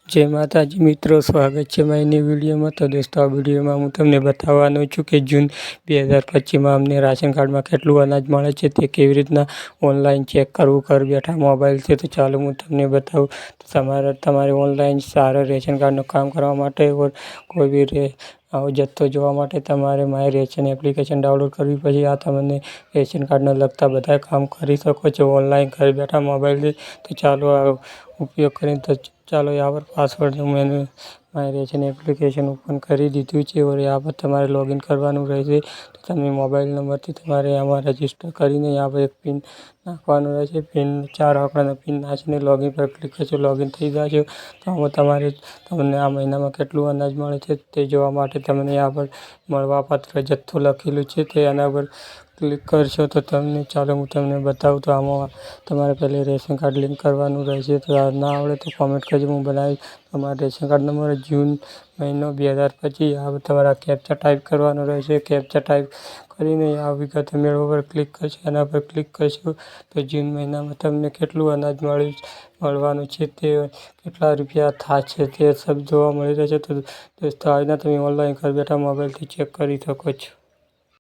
જય માતાજી મિત્રો, સ્વાગત છે મારી વિડીયોમાં. તો દોસ્તો, આ વિડીયોમાં હું તમને બતાવવાનો છું કે જૂન 2025માં અમને રાશન કાર્ડમાં કેટલું અનાજ મળે છે, તે કેવી રીતના ઓનલાઈન ચેક કરવું ઘર બેઠા મોબાઈલથી. તો ચાલો હું તમને બતાવું. તો તમારે ઓનલાઈન સારા રેશન કાર્ડનું કામ કરવા માટે કોઈ બી આવો જથ્થો જોવા માટે તમારે માય રેશન એપ્લિકેશન ડાઉનલોડ કરવી. પછી આ તમને રેશન કાર્ડને લગતા બધા કામ કરી શકો છો ઓનલાઈન ઘર બેઠા મોબાઈલથી. તો ચાલો આ ઉપયોગ કરીને ચાલો यहाँ पर पासवर्ड मैंने माय रेशन एप्लिकेशन ओपन કરી દીધું છે. और यहाँ पर તમારે લોગિન કરવાનું રહેશે. તો તમે મોબાઈલ નંબરથી તમારે આમાં રજિસ્ટર કરીને यहाँ પર એક પિન નાખવાનું રહેશે. પિન 4 આંકડાનો પિન નાખીને લોગિન પર ક્લિક કરશો, લોગિન થઈ જશો. તો આમાં તમને આ મહિનામાં કેટલું અનાજ મળે છે તે જોવા માટે તમને यहाँ પર મળવાપાત્ર જથ્થો લખેલું છે, તે આના પર ક્લિક કરશો તો ચાલો હું તમને બતાવું. તો આમાં તમારે પહેલે રેશન કાર્ડ લિંક કરવાનું રહેશે. તો આ ના આવડે તો કોમેન્ટ કરજો, હું બનાવીશ. તમારા રેશન કાર્ડ નંબર જૂન મહિનો 2025 આ તમારા કેપ્ચા ટાઈપ કરવાનો રહેશે. કેપ્ચા ટાઈપ કરીને આ વિગત મેળવો પર ક્લિક કરશો. એના પર ક્લિક કરશો તો જૂન મહિનામાં તમને કેટલું અનાજ મળવાનું છે, તે કેટલા રૂપિયા થશે તે સબ જોવા મળી રહેશે. તો દોસ્તો, આજના તમે ઓનલાઈન ઘર બેઠા મોબાઈલથી ચેક કરી શકો છો.